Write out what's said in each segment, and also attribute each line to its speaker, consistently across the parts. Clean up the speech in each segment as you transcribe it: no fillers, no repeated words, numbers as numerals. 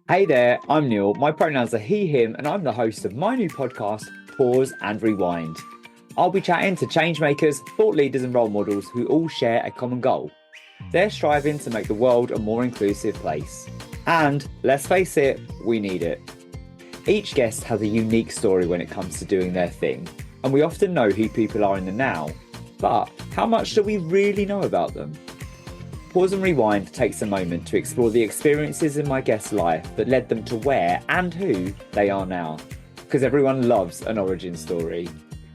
Speaker 1: Hey there, I'm Neil. My pronouns are he, him, and I'm the host of my new podcast, Pause and Rewind. I'll be chatting to changemakers, thought leaders, and role models who all share a common goal. They're striving to make the world a more inclusive place. And let's face it, we need it. Each guest has a unique story when it comes to doing their thing, and we often know who people are in the now. But how much do we really know about them? Pause and Rewind takes a moment to explore the experiences in my guest's life that led them to where and who they are now. Because everyone loves an origin story.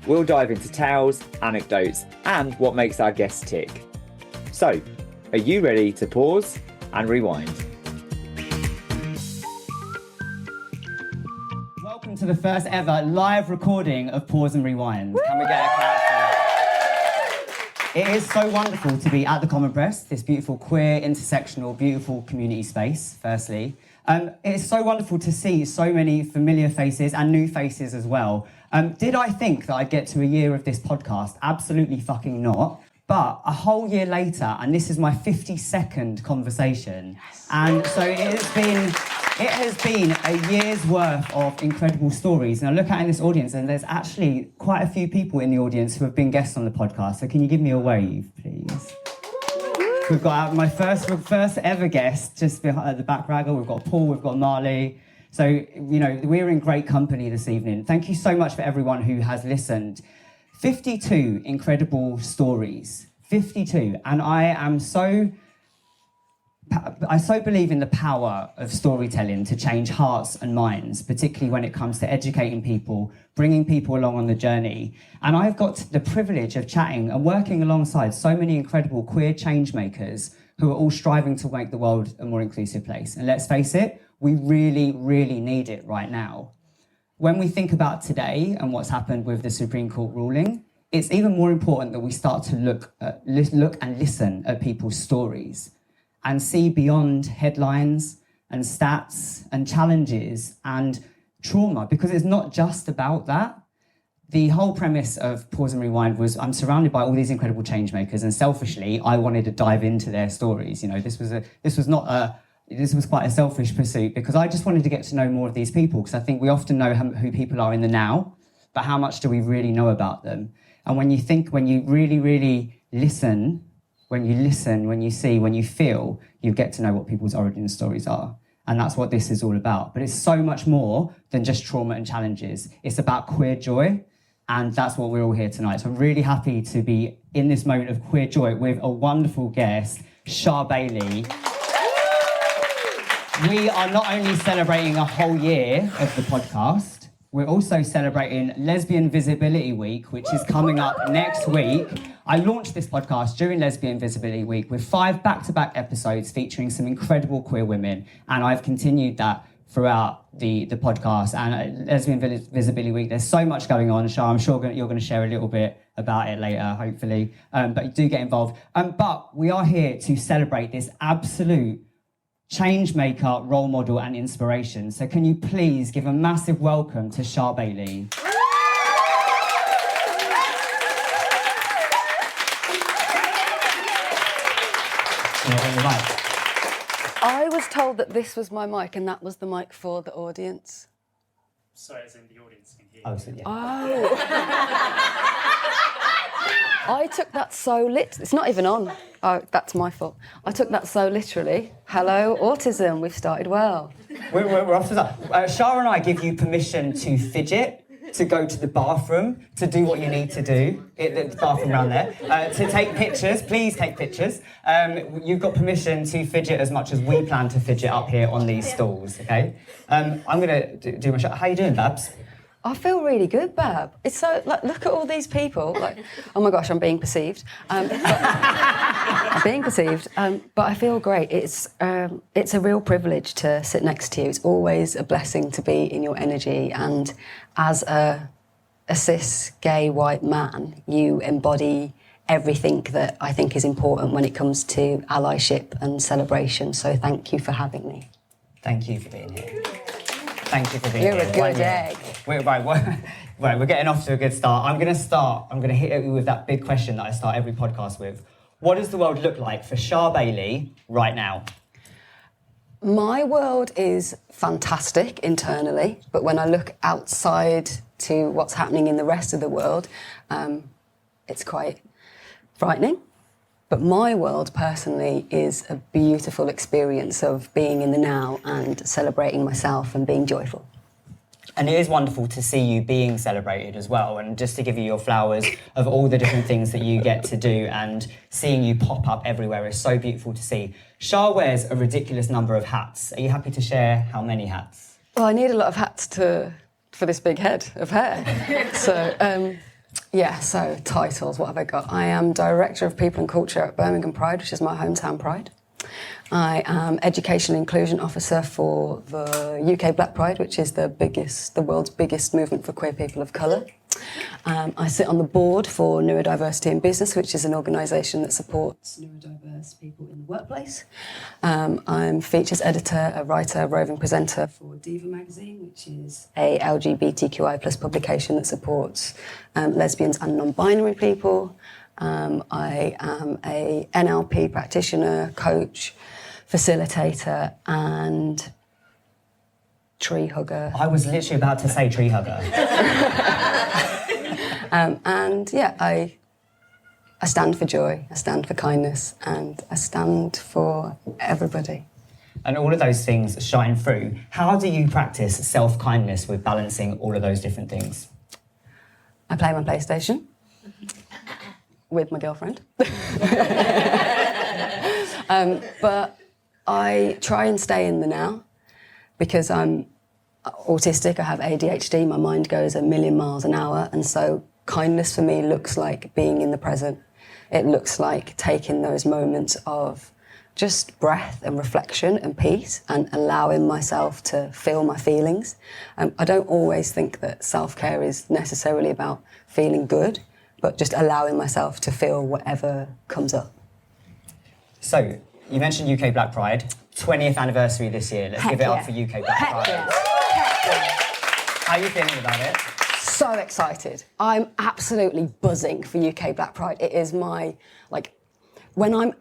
Speaker 1: We'll dive into tales, anecdotes, and what makes our guests tick. So, are you ready to pause and rewind?
Speaker 2: Welcome to the first ever live recording of Pause and Rewind. Can we get a clap for that? It is so wonderful to be at the Common Press, this beautiful queer, intersectional, beautiful community space, firstly. It's so wonderful to see so many familiar faces and new faces as well. Did I think that I'd get to a year of this podcast? Absolutely fucking not. But a whole year later, and this is my 52nd conversation, yes. And so it has been a year's worth of incredible stories. And I look out in this audience, and there's actually quite a few people in the audience who have been guests on the podcast. So can you give me a wave, please? We've got my first ever guest just behind the back raggle. We've got Paul, we've got Marley. So, you know, we're in great company this evening. Thank you so much for everyone who has listened. 52 incredible stories, 52. And I so believe in the power of storytelling to change hearts and minds, particularly when it comes to educating people, bringing people along on the journey. And I've got the privilege of chatting and working alongside so many incredible queer change makers who are all striving to make the world a more inclusive place. And let's face it, we really, really need it right now. When we think about today and what's happened with the Supreme Court ruling, it's even more important that we start to look and listen at people's stories and see beyond headlines and stats and challenges and trauma, because it's not just about that. The whole premise of Pause and Rewind was I'm surrounded by all these incredible change makers, and selfishly, I wanted to dive into their stories. You know, this was quite a selfish pursuit, because I just wanted to get to know more of these people, because I think we often know who people are in the now, but how much do we really know about them? And when you really, really listen, when you see, when you feel, you get to know what people's origin stories are. And that's what this is all about. But it's so much more than just trauma and challenges. It's about queer joy, and that's what we're all here tonight. So I'm really happy to be in this moment of queer joy with a wonderful guest, Char Bailey. We are not only celebrating a whole year of the podcast, we're also celebrating Lesbian Visibility Week, which is coming up next week. I launched this podcast during Lesbian Visibility Week with 5 back-to-back episodes featuring some incredible queer women, and I've continued that throughout the podcast. And Lesbian Visibility Week, there's so much going on. Shah, I'm sure you're going to share a little bit about it later, hopefully, but do get involved. But we are here to celebrate this absolute change maker, role model, and inspiration. So can you please give a massive welcome to Char Bailey?
Speaker 3: I was told that this was my mic and that was the mic for the audience.
Speaker 4: Sorry, as in the audience can hear.
Speaker 2: Oh, so yeah.
Speaker 3: Oh. I took that so it's not even on. Oh, that's my fault. I took that so literally. Hello, autism, we've started well.
Speaker 2: We're off to that. Shah and I give you permission to fidget, to go to the bathroom, to do what you need to do, the bathroom around there, to take pictures, please take pictures. You've got permission to fidget as much as we plan to fidget up here on these stools, okay? I'm going to do my shot. How you doing, Babs?
Speaker 3: I feel really good, Bab. It's so, like, look at all these people. Like, oh my gosh, I'm being perceived. I'm being perceived, but I feel great. It's a real privilege to sit next to you. It's always a blessing to be in your energy. And as a cis, gay, white man, you embody everything that I think is important when it comes to allyship and celebration. So thank you for having me.
Speaker 2: Thank you for being here. Thank you for being
Speaker 3: You're
Speaker 2: here.
Speaker 3: You're a good egg.
Speaker 2: Right, we're getting off to a good start. I'm going to hit you with that big question that I start every podcast with. What does the world look like for Char Bailey right now?
Speaker 3: My world is fantastic internally, but when I look outside to what's happening in the rest of the world, it's quite frightening. But my world personally is a beautiful experience of being in the now and celebrating myself and being joyful.
Speaker 2: And it is wonderful to see you being celebrated as well, and just to give you your flowers of all the different things that you get to do, and seeing you pop up everywhere is so beautiful to see. Char wears a ridiculous number of hats. Are you happy to share how many hats?
Speaker 3: Well, I need a lot of hats for this big head of hair. So titles, what have I got? I am Director of People and Culture at Birmingham Pride, which is my hometown pride. I am Education and Inclusion Officer for the UK Black Pride, which is the world's biggest movement for queer people of colour. I sit on the board for Neurodiversity in Business, which is an organisation that supports neurodiverse people in the workplace. I'm features editor, a writer, roving presenter for Diva Magazine, which is a LGBTQI plus publication that supports lesbians and non-binary people. I am a NLP practitioner, coach, facilitator, and tree hugger.
Speaker 2: I was literally about to say tree hugger.
Speaker 3: I stand for joy, I stand for kindness, and I stand for everybody.
Speaker 2: And all of those things shine through. How do you practice self-kindness with balancing all of those different things?
Speaker 3: I play my PlayStation with my girlfriend. But I try and stay in the now because I'm autistic, I have ADHD, my mind goes a million miles an hour, and so kindness for me looks like being in the present. It looks like taking those moments of just breath and reflection and peace and allowing myself to feel my feelings. I don't always think that self-care is necessarily about feeling good, but just allowing myself to feel whatever comes up.
Speaker 2: So, you mentioned UK Black Pride, 20th anniversary this year. Let's give it up for UK Black Pride. How are you feeling about it?
Speaker 3: So excited. I'm absolutely buzzing for UK Black Pride. It is my, when I'm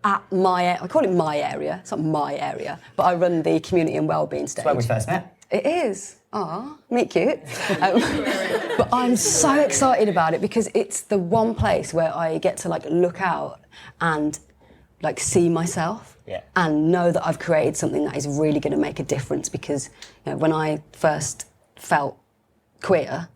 Speaker 3: at I call it my area, it's not my area, but I run the community and wellbeing stage.
Speaker 2: That's where we first met.
Speaker 3: It is. Ah, meet cute. But I'm so excited about it because it's the one place where I get to look out and see myself and know that I've created something that is really going to make a difference. Because when I first felt queer,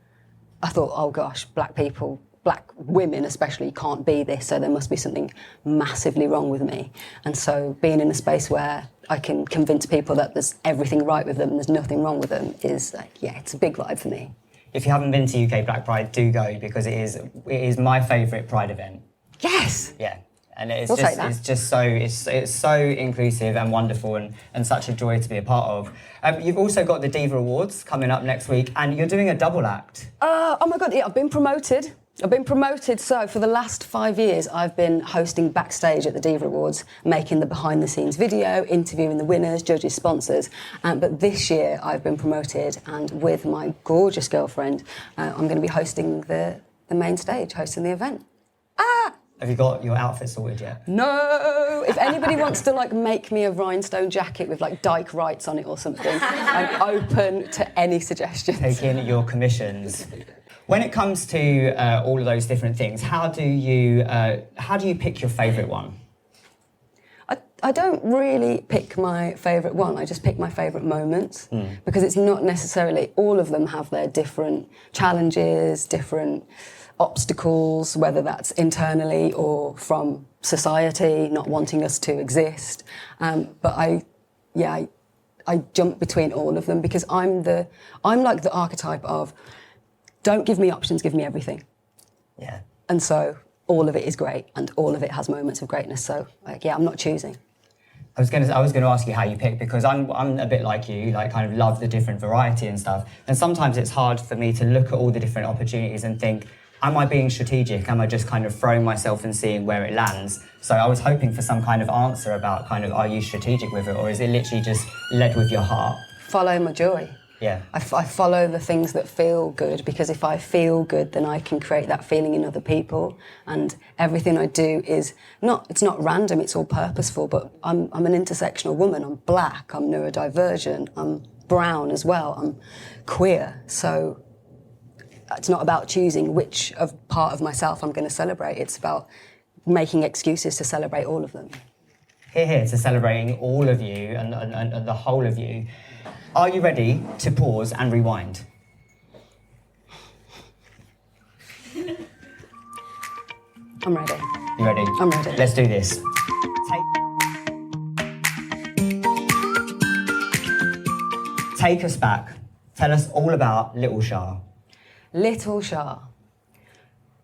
Speaker 3: I thought, oh gosh, black people, black women especially, can't be this, so there must be something massively wrong with me. And so being in a space where I can convince people that there's everything right with them and there's nothing wrong with them is it's a big vibe for me. If you haven't been to UK Black Pride, do go, because it is my favourite Pride event. Yes! Yeah. And it's so inclusive and wonderful and such a joy to be a part of. You've also got the Diva Awards coming up next week, and you're doing a double act. Oh my God, yeah, I've been promoted. So for the last 5 years, I've been hosting backstage at the Diva Awards, making the behind-the-scenes video, interviewing the winners, judges, sponsors. But this year, I've been promoted, and with my gorgeous girlfriend, I'm going to be hosting the main stage, hosting the event. Have you got your outfit sorted yet? No! If anybody wants to make me a rhinestone jacket with Dyke Wrights on it or something, I'm open to any suggestions. Take in your commissions. When it comes to all of those different things, how do you pick your favourite one? I don't really pick my favourite one, I just pick my favourite moments, because it's not necessarily, all of them have their different challenges, different obstacles, whether that's internally or from society not wanting us to exist. But I jump between all of them because I'm like the archetype of don't give me options, give me everything. Yeah. And so all of it is great and all of it has moments of greatness. So I'm not choosing. I was going to ask you how you pick, because I'm a bit like you, kind of love the different variety and stuff. And sometimes it's hard for me to look at all the different opportunities and think, am I being strategic? Am I just kind of throwing myself and seeing where it lands? So I was hoping for some kind of answer about are you strategic with it, or is it literally just led with your heart? Follow my joy.
Speaker 2: Yeah.
Speaker 3: I follow the things that feel good, because if I feel good, then I can create that feeling in other people. And everything I do it's not random, it's all purposeful, but I'm an intersectional woman. I'm black, I'm neurodivergent, I'm brown as well, I'm queer. So it's not about choosing which part of myself I'm going to celebrate. It's about making excuses to celebrate all of them.
Speaker 2: Here to celebrating all of you and the whole of you. Are you ready to pause and rewind?
Speaker 3: I'm ready.
Speaker 2: You ready?
Speaker 3: I'm ready.
Speaker 2: Let's do this. Take us back. Tell us all about Little Char.
Speaker 3: Little Char.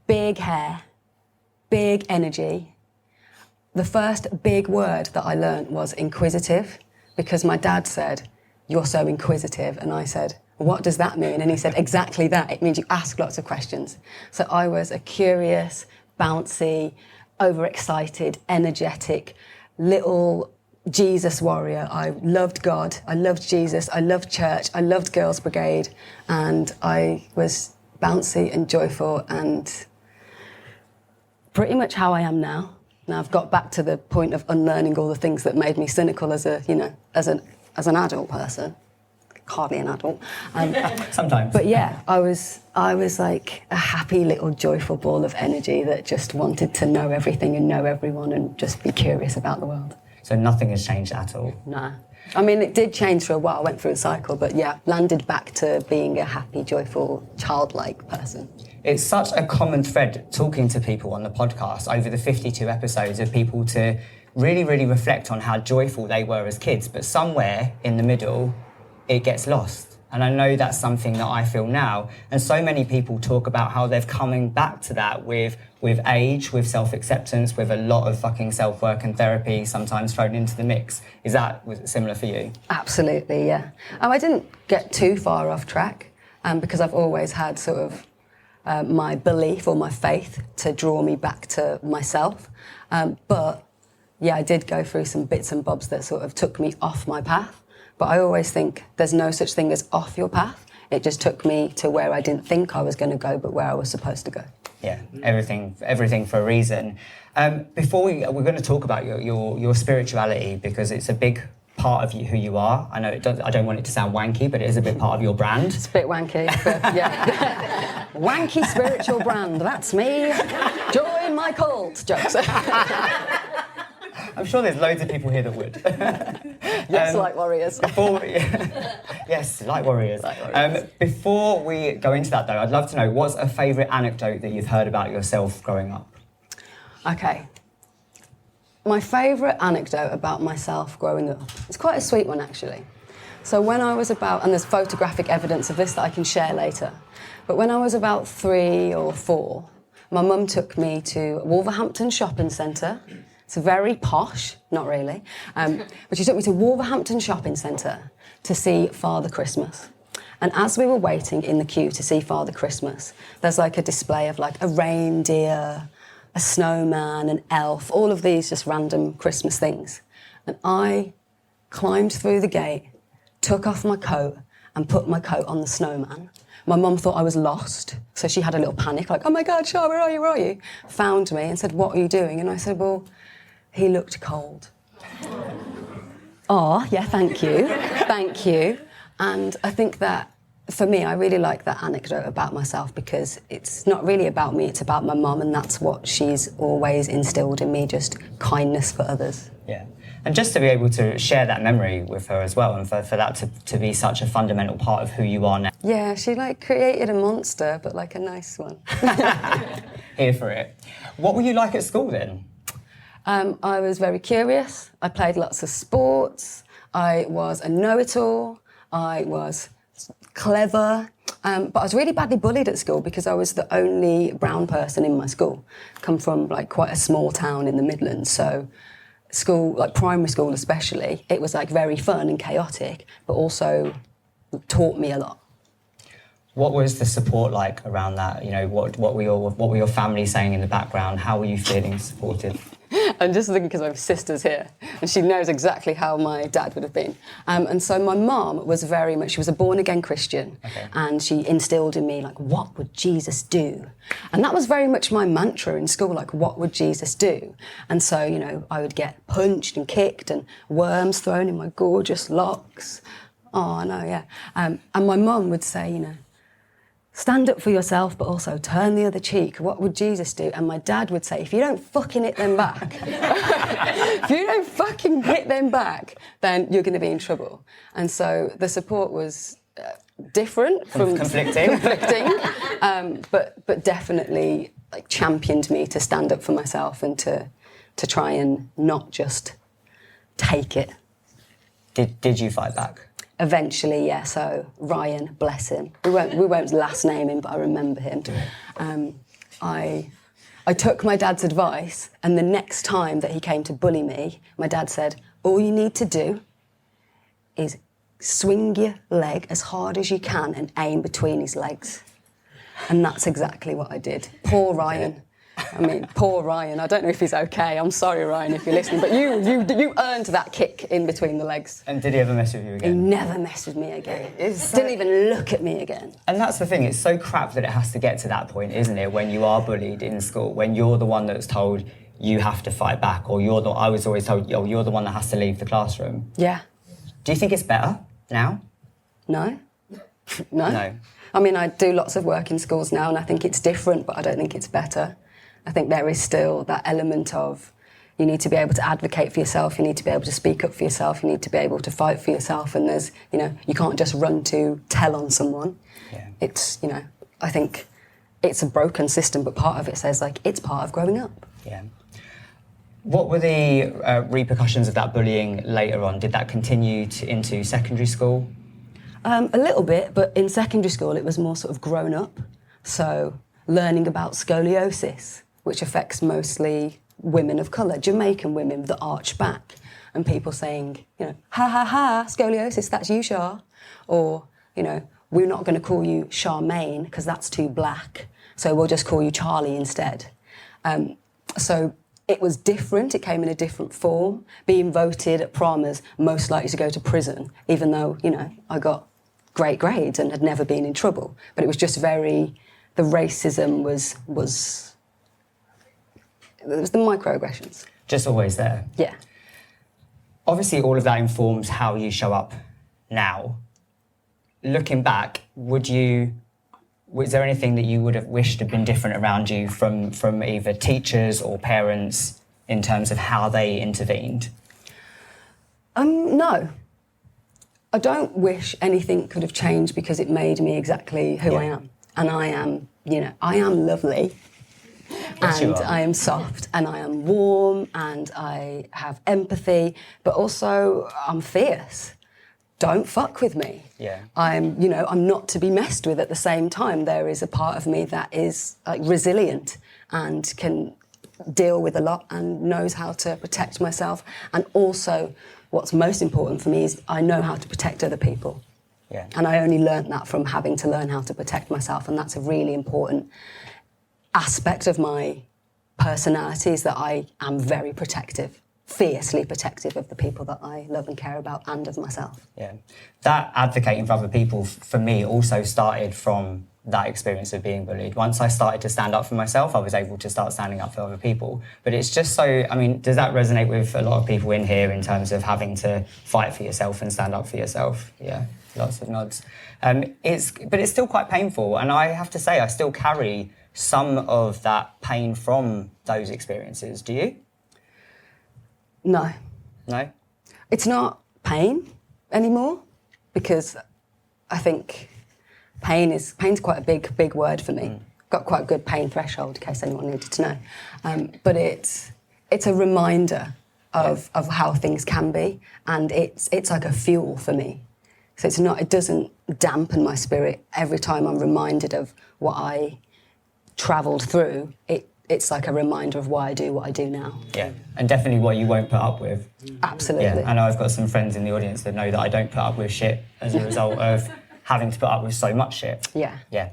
Speaker 3: Big hair, big energy. The first big word that I learnt was inquisitive, because my dad said, "You're so inquisitive." And I said, "What does that mean?" And he said, "Exactly that. It means you ask lots of questions." So I was a curious, bouncy, overexcited, energetic, little Jesus warrior. I loved God, I loved Jesus, I loved church, I loved Girls' Brigade, and I was bouncy and joyful, and pretty much how I am now. Now I've got back to the point of unlearning all the things that made me cynical as an adult person. Hardly an adult.
Speaker 2: Sometimes.
Speaker 3: But yeah, I was like a happy little joyful ball of energy that just wanted to know everything and know everyone and just be curious about the world.
Speaker 2: So nothing has changed at all?
Speaker 3: Nah. I mean, it did change for a while. I went through a cycle, but yeah, landed back to being a happy, joyful, childlike person.
Speaker 2: It's such a common thread talking to people on the podcast over the 52 episodes of people to really, really reflect on how joyful they were as kids, but somewhere in the middle, it gets lost. And I know that's something that I feel now. And so many people talk about how they're coming back to that with age, with self-acceptance, with a lot of fucking self-work and therapy sometimes thrown into the mix. Was it similar for you?
Speaker 3: Absolutely, yeah. I didn't get too far off track because I've always had sort of my belief or my faith to draw me back to myself. But yeah, I did go through some bits and bobs that sort of took me off my path. But I always think there's no such thing as off your path. It just took me to where I didn't think I was going to go, but where I was supposed to go.
Speaker 2: Yeah, everything for a reason. Before we're going to talk about your spirituality, because it's a big part of who you are. I know I don't want it to sound wanky, but it is a big part of your brand.
Speaker 3: It's a bit wanky, but yeah. Wanky spiritual brand, that's me. Join my cult. Jokes.
Speaker 2: I'm sure there's loads of people here that would.
Speaker 3: Yes, light warriors.
Speaker 2: Yes, light warriors. Before we go into that, though, I'd love to know, what's a favourite anecdote that you've heard about yourself growing up?
Speaker 3: Okay. My favourite anecdote about myself growing up, it's quite a sweet one, actually. So when I was and there's photographic evidence of this that I can share later, but when I was about 3 or 4, my mum took me to Wolverhampton Shopping Centre. It's very posh, not really, but she took me to Wolverhampton Shopping Centre to see Father Christmas. And as we were waiting in the queue to see Father Christmas, there's like a display of like a reindeer, a snowman, an elf, all of these just random Christmas things. And I climbed through the gate, took off my coat and put my coat on the snowman. My mum thought I was lost, so she had a little panic, like, "Oh my God, Char, where are you, where are you?" Found me and said, "What are you doing?" And I said, "Well, he looked cold." Oh, yeah, thank you. Thank you. And I think that, for me, I really like that anecdote about myself because it's not really about me, it's about my mum, and that's what she's always instilled in me, just kindness for others.
Speaker 2: Yeah. And just to be able to share that memory with her as well, and for that to be such a fundamental part of who you are now.
Speaker 3: Yeah, she created a monster, but like a nice one.
Speaker 2: Here for it. What were you like at school then?
Speaker 3: I was very curious. I played lots of sports. I was a know-it-all. I was clever. But I was really badly bullied at school because I was the only brown person in my school. Come from quite a small town in the Midlands, so school, primary school especially, it was very fun and chaotic, but also taught me a lot.
Speaker 2: What was the support like around that? What were your family saying in the background? How were you feeling supported?
Speaker 3: I'm just thinking because my sister's here and she knows exactly how my dad would have been. And so my mum was very much, she was a born-again Christian, and she instilled in me, like, what would Jesus do? And that was very much my mantra in school, like, what would Jesus do? And so, you know, I would get punched and kicked and worms thrown in my gorgeous locks. Oh, I know, yeah. And my mum would say, you know, stand up for yourself, but also turn the other cheek. What would Jesus do? And my dad would say, if you don't fucking hit them back, if you don't fucking hit them back, then you're going to be in trouble. And so the support was different from
Speaker 2: conflicting,
Speaker 3: but definitely like championed me to stand up for myself and to try and not just take it.
Speaker 2: Did you fight back?
Speaker 3: Eventually, yeah. So Ryan, bless him. We won't last name him, but I remember him. I took my dad's advice, and the next time that he came to bully me, my dad said, all you need to do is swing your leg as hard as you can and aim between his legs. And that's exactly what I did. Poor Ryan. I mean, poor Ryan. I don't know if he's okay. I'm sorry, Ryan, if you're listening. But you earned that kick in between the legs.
Speaker 2: And did he ever mess with you again?
Speaker 3: He never messed with me again. Didn't even look at me again.
Speaker 2: And that's the thing. It's so crap that it has to get to that point, isn't it? When you are bullied in school, when you're the one that's told you have to fight back, or I was always told, oh, you're the one that has to leave the classroom.
Speaker 3: Yeah.
Speaker 2: Do you think it's better now?
Speaker 3: No. No. I mean, I do lots of work in schools now, and I think it's different, but I don't think it's better. I think there is still that element of you need to be able to advocate for yourself, you need to be able to speak up for yourself, you need to be able to fight for yourself, and there's, you know, you can't just run to tell on someone. Yeah. It's, you know, I think it's a broken system, but part of it says, like, it's part of growing up.
Speaker 2: Yeah. What were the repercussions of that bullying later on? Did that continue into secondary school?
Speaker 3: A little bit, but in secondary school it was more sort of grown up. So learning about scoliosis, which affects mostly women of colour, Jamaican women with the arched back, and people saying, you know, ha ha ha, scoliosis, that's you, Char. Or, you know, we're not going to call you Charmaine because that's too black, so we'll just call you Charlie instead. So it was different, it came in a different form. Being voted at prom as most likely to go to prison, even though, you know, I got great grades and had never been in trouble. But it was just very, the racism was the microaggressions. Just
Speaker 2: always there?
Speaker 3: Yeah.
Speaker 2: Obviously, all of that informs how you show up now. Looking back, was there anything that you would have wished had been different around you from either teachers or parents in terms of how they intervened?
Speaker 3: No. I don't wish anything could have changed because it made me exactly who I am. And I am, you know, I am lovely.
Speaker 2: Yes,
Speaker 3: and I am soft and I am warm and I have empathy, but also I'm fierce. Don't fuck with me.
Speaker 2: Yeah.
Speaker 3: I'm not to be messed with at the same time. There is a part of me that is like resilient and can deal with a lot and knows how to protect myself. And also, what's most important for me is I know how to protect other people.
Speaker 2: Yeah.
Speaker 3: And I only learnt that from having to learn how to protect myself, and that's a really important aspect of my personality, is that I am very protective, fiercely protective of the people that I love and care about and of myself.
Speaker 2: Yeah. That advocating for other people, for me, also started from that experience of being bullied. Once I started to stand up for myself, I was able to start standing up for other people. But it's just so, I mean, does that resonate with a lot of people in here in terms of having to fight for yourself and stand up for yourself? Yeah, lots of nods. But it's still quite painful, and I have to say I still carry some of that pain from those experiences. Do you?
Speaker 3: No.
Speaker 2: No?
Speaker 3: It's not pain anymore, because I think pain's quite a big word for me. Got quite a good pain threshold, in case anyone needed to know. But it's a reminder of how things can be, and it's like a fuel for me. So it doesn't dampen my spirit every time I'm reminded of what I travelled through. It's like a reminder of why I do what I do now.
Speaker 2: Yeah, and definitely what you won't put up with.
Speaker 3: Absolutely.
Speaker 2: Yeah, I know I've got some friends in the audience that know that I don't put up with shit as a result of having to put up with so much shit.
Speaker 3: Yeah.
Speaker 2: Yeah.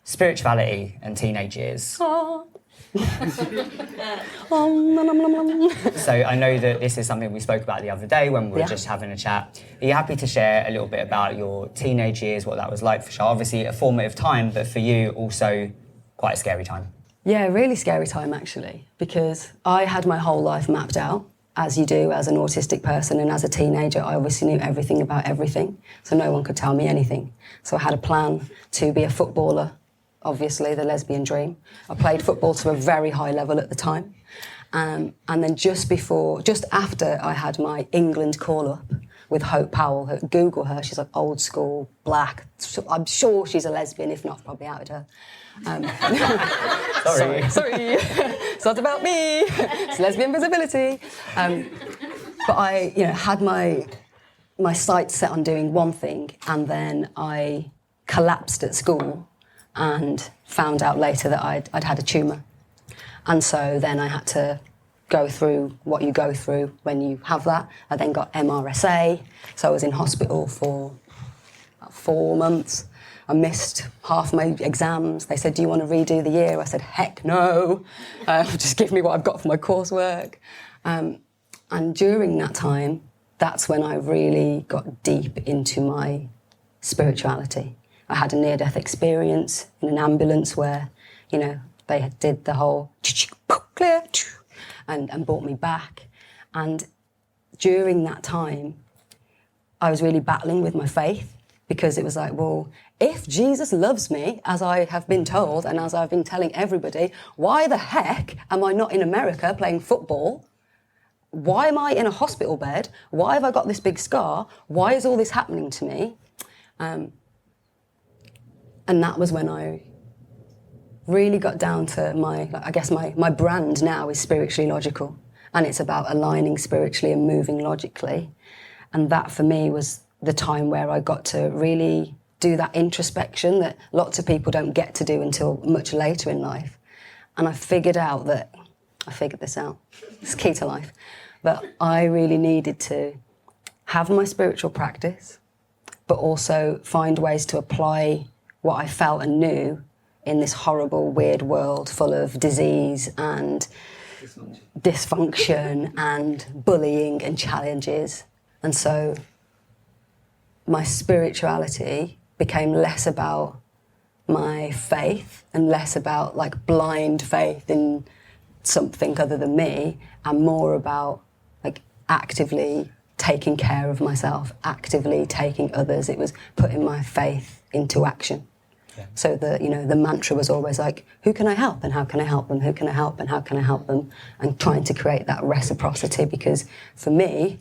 Speaker 2: Spirituality and teenage years.
Speaker 3: Oh.
Speaker 2: So I know that this is something we spoke about the other day when we were just having a chat. Are you happy to share a little bit about your teenage years, what that was like for Char? Obviously a formative time, but for you also quite a scary time.
Speaker 3: Yeah, really scary time actually, because I had my whole life mapped out, as you do as an autistic person, and as a teenager I obviously knew everything about everything, so no one could tell me anything. So I had a plan to be a footballer, obviously the lesbian dream. I played football to a very high level at the time. And then just after I had my England call-up with Hope Powell, Google her, she's like old school, black. I'm sure she's a lesbian, if not, I've probably outed her. Sorry. It's not about me. It's lesbian visibility. But I, had my sights set on doing one thing, and then I collapsed at school and found out later that I'd had a tumour. And so then I had to go through what you go through when you have that. I then got MRSA, so I was in hospital for about 4 months. I missed half my exams. They said, do you want to redo the year? I said, heck no. Just give me what I've got for my coursework. And during that time, that's when I really got deep into my spirituality. I had a near-death experience in an ambulance where, they did the whole clear and brought me back. And during that time, I was really battling with my faith, because it was like, well, if Jesus loves me, as I have been told and as I've been telling everybody, why the heck am I not in America playing football? Why am I in a hospital bed? Why have I got this big scar? Why is all this happening to me? And that was when I really got down to my brand now is spiritually logical, and it's about aligning spiritually and moving logically. And that for me was the time where I got to really do that introspection that lots of people don't get to do until much later in life. And I figured this out, it's key to life, that I really needed to have my spiritual practice, but also find ways to apply what I felt and knew in this horrible, weird world full of disease and dysfunction and bullying and challenges. And so my spirituality became less about my faith and less about like blind faith in something other than me, and more about like actively taking care of myself, actively taking others. It was putting my faith into action. Yeah. So the mantra was always like, who can I help and how can I help them? Who can I help and how can I help them? And trying to create that reciprocity, because for me,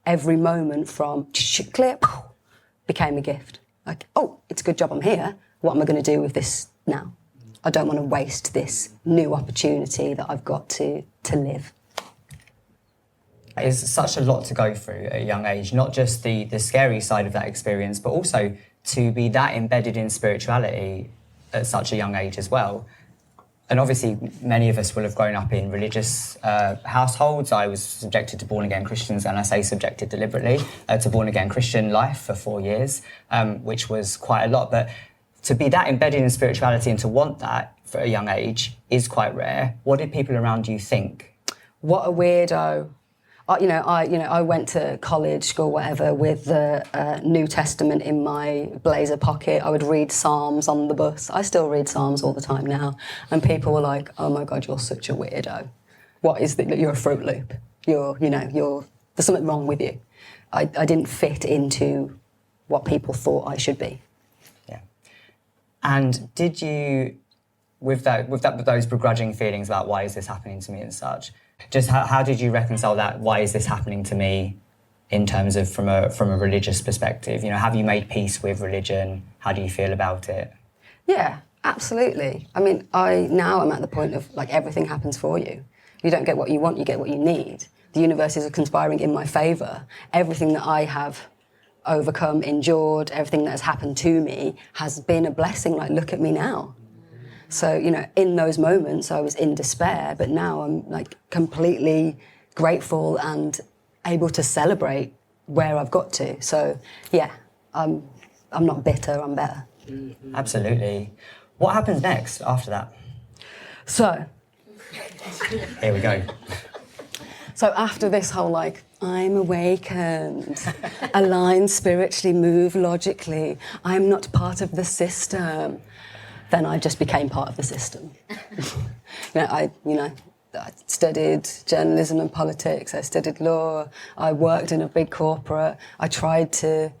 Speaker 3: every moment from clear became a gift. Like, oh, it's a good job I'm here. What am I going to do with this now? I don't want to waste this new opportunity that I've got to live.
Speaker 2: It's such a lot to go through at a young age, not just the scary side of that experience, but also to be that embedded in spirituality at such a young age as well. And obviously, many of us will have grown up in religious households. I was subjected to born-again Christians, and I say subjected deliberately, to born-again Christian life for 4 years, which was quite a lot. But to be that embedded in spirituality and to want that for a young age is quite rare. What did people around you think?
Speaker 3: What a weirdo. I went to college, school, whatever, with the New Testament in my blazer pocket. I would read Psalms on the bus. I still read Psalms all the time now. And people were like, oh my God, you're such a weirdo. What is that? You're a Fruit Loop. There's something wrong with you. I didn't fit into what people thought I should be.
Speaker 2: Yeah. And did you, with those begrudging feelings about why is this happening to me and such, just how did you reconcile that? Why is this happening to me in terms of from a religious perspective? Have you made peace with religion? How do you feel about it?
Speaker 3: Yeah, absolutely. I mean, now I'm at the point of like everything happens for you. You don't get what you want, you get what you need. The universe is conspiring in my favour. Everything that I have overcome, endured, everything that has happened to me has been a blessing. Like, look at me now. So, in those moments I was in despair, but now I'm like completely grateful and able to celebrate where I've got to. So, yeah, I'm not bitter, I'm better.
Speaker 2: Absolutely. What happens next after that?
Speaker 3: So,
Speaker 2: Here we go.
Speaker 3: So after this whole like, I'm awakened, aligned spiritually, move logically, I'm not part of the system, then I just became part of the system. I studied journalism and politics, I studied law, I worked in a big corporate, I tried to,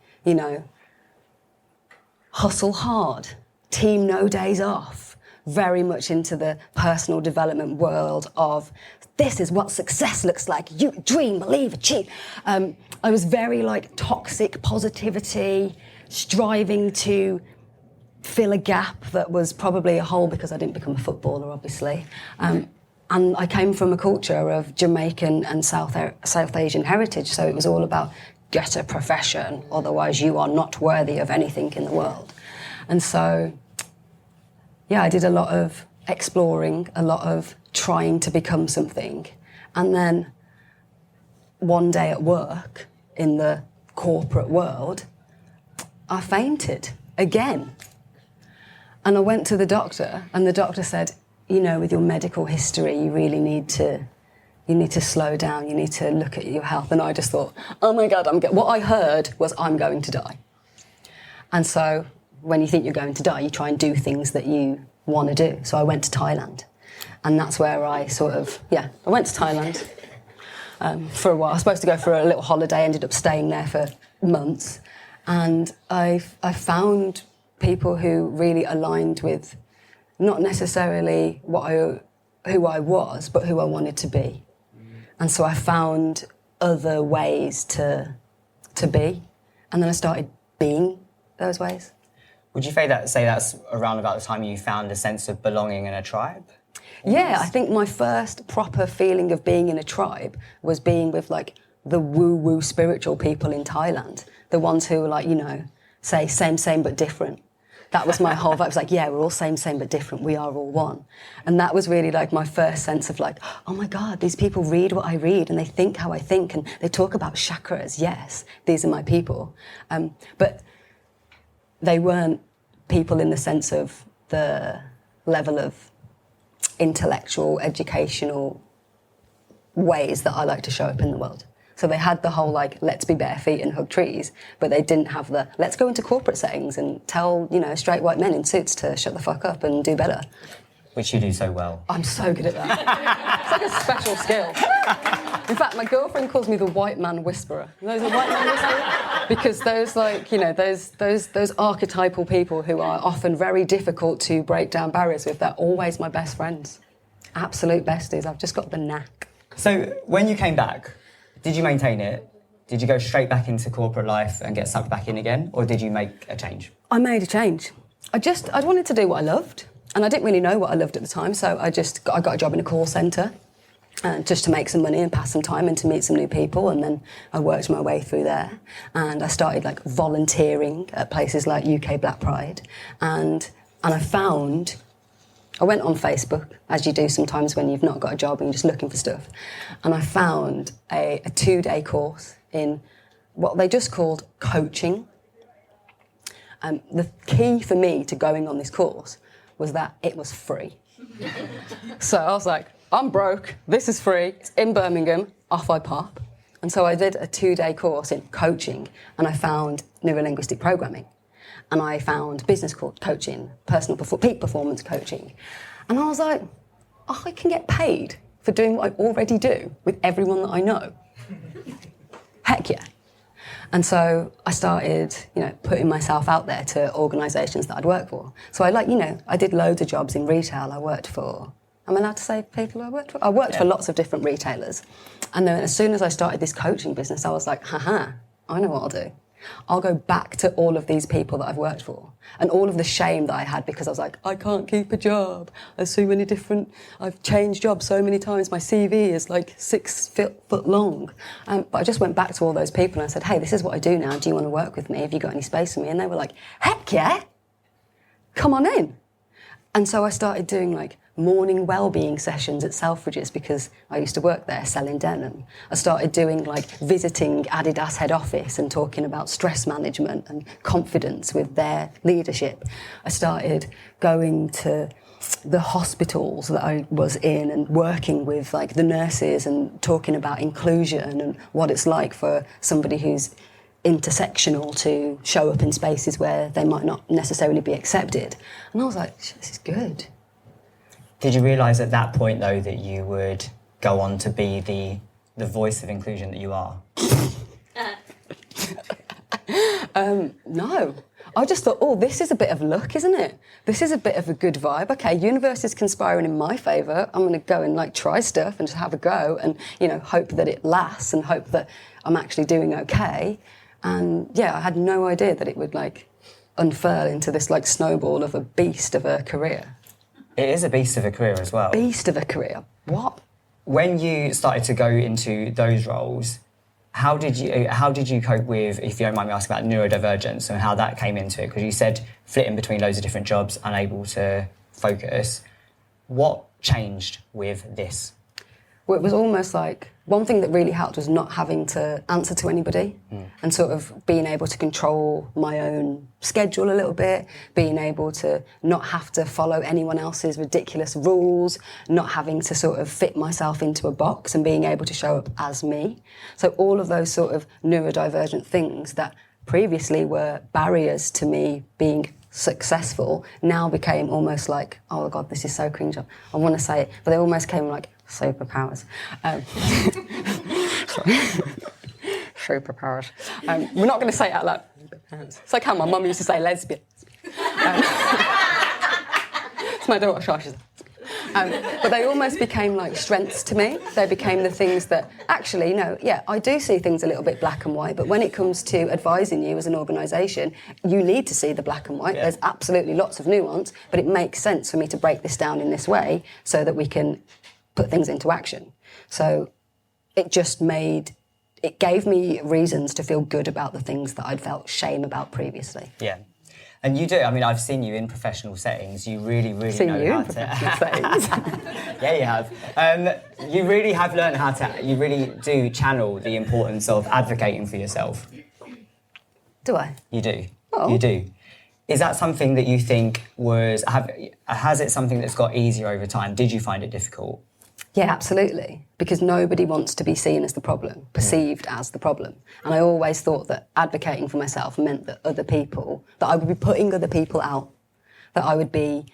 Speaker 3: hustle hard, team no days off, very much into the personal development world of this is what success looks like. You dream, believe, achieve. I was very like toxic positivity, striving to fill a gap that was probably a hole because I didn't become a footballer, obviously. And I came from a culture of Jamaican and South Asian heritage, so it was all about get a profession, otherwise you are not worthy of anything in the world. And so, I did a lot of exploring, a lot of trying to become something. And then one day at work, in the corporate world, I fainted again. And I went to the doctor, and the doctor said, with your medical history, you really need to slow down, you need to look at your health. And I just thought, oh my God, what I heard was I'm going to die. And so when you think you're going to die, you try and do things that you want to do. So I went to Thailand. And that's where I I went to Thailand for a while. I was supposed to go for a little holiday, ended up staying there for months. And I found people who really aligned with not necessarily who I was, but who I wanted to be. And so I found other ways to be. And then I started being those ways.
Speaker 2: Would you say that's around about the time you found a sense of belonging in a tribe?
Speaker 3: Yeah, I think my first proper feeling of being in a tribe was being with like the woo-woo spiritual people in Thailand. The ones who were like, say same but different. That was my whole vibe. It was like, we're all same but different. We are all one. And that was really like my first sense of like, oh my God, these people read what I read and they think how I think and they talk about chakras. Yes, these are my people. But they weren't people in the sense of the level of intellectual, educational ways that I like to show up in the world. So they had the whole like, let's be bare feet and hug trees, but they didn't have the, let's go into corporate settings and tell, straight white men in suits to shut the fuck up and do better.
Speaker 2: Which you do so well.
Speaker 3: I'm so good at that. It's like a special skill. In fact, my girlfriend calls me the white man whisperer. You know the white man whisperer? Because those those archetypal people who are often very difficult to break down barriers with, they're always my best friends. Absolute besties. I've just got the knack.
Speaker 2: So when you came back, did you maintain it? Did you go straight back into corporate life and get sucked back in again? Or did you make a change?
Speaker 3: I made a change. I wanted to do what I loved. And I didn't really know what I loved at the time, so I got a job in a call centre just to make some money and pass some time and to meet some new people. And then I worked my way through there. And I started like volunteering at places like UK Black Pride. And I went on Facebook, as you do sometimes when you've not got a job and you're just looking for stuff. And I found a 2-day course in what they just called coaching. The key for me to going on this course was that it was free. So I was like, I'm broke, this is free, it's in Birmingham, off I pop. And so I did a 2-day course in coaching, and I found neurolinguistic programming, and I found business coaching, peak performance coaching. And I was like, I can get paid for doing what I already do with everyone that I know. Heck yeah. And so I started, putting myself out there to organisations that I'd work for. So I did loads of jobs in retail. I worked for, am I allowed to say people I worked for? I worked for lots of different retailers. And then as soon as I started this coaching business, I was like, I know what I'll do. I'll go back to all of these people that I've worked for and all of the shame that I had because I was like, I can't keep a job. There's so many I've changed jobs so many times. My CV is like 6 foot long. But I just went back to all those people and I said, hey, this is what I do now. Do you want to work with me? Have you got any space for me? And they were like, heck yeah, come on in. And so I started doing like morning well-being sessions at Selfridges because I used to work there selling denim. I started doing like visiting Adidas head office and talking about stress management and confidence with their leadership. I started going to the hospitals that I was in and working with like the nurses and talking about inclusion and what it's like for somebody who's intersectional to show up in spaces where they might not necessarily be accepted. And I was like, this is good.
Speaker 2: Did you realise at that point, though, that you would go on to be the voice of inclusion that you are?
Speaker 3: No. I just thought, oh, this is a bit of luck, isn't it? This is a bit of a good vibe. Okay, universe is conspiring in my favour. I'm going to go and like try stuff and just have a go and, you know, hope that it lasts and hope that I'm actually doing okay. And yeah, I had no idea that it would like unfurl into this like snowball of a beast of a career.
Speaker 2: It is a beast of a career as well.
Speaker 3: Beast of a career. What?
Speaker 2: When you started to go into those roles, how did you cope with, if you don't mind me asking, about neurodivergence and how that came into it? Because you said flitting between loads of different jobs, unable to focus. What changed with this?
Speaker 3: Well, it was almost like one thing that really helped was not having to answer to anybody and sort of being able to control my own schedule a little bit, being able to not have to follow anyone else's ridiculous rules, not having to sort of fit myself into a box and being able to show up as me. So all of those sort of neurodivergent things that previously were barriers to me being successful now became almost like, oh God, this is so cringe. I want to say it, but they almost came like superpowers. Superpowers. We're not going to say it out loud. It's like how my mum used to say lesbian. It's my daughter, Shasha's. But they almost became like strengths to me. They became the things that, actually, no, yeah, I do see things a little bit black and white, but when it comes to advising you as an organisation, you need to see the black and white. Yeah. There's absolutely lots of nuance, but it makes sense for me to break this down in this way so that we can put things into action. So it gave me reasons to feel good about the things that I'd felt shame about previously.
Speaker 2: Yeah. And you do, I mean, I've seen you in professional settings. You really, really
Speaker 3: seen
Speaker 2: know
Speaker 3: you
Speaker 2: how
Speaker 3: in professional settings.
Speaker 2: Yeah, you have. You really have learned how to, you really do channel the importance of advocating for yourself.
Speaker 3: Do I?
Speaker 2: You do.
Speaker 3: Oh.
Speaker 2: You do. Is that something that you think has it something that's got easier over time? Did you find it difficult?
Speaker 3: Yeah, absolutely. Because nobody wants to be seen as the problem, perceived as the problem. And I always thought that advocating for myself meant that that I would be putting other people out, that I would be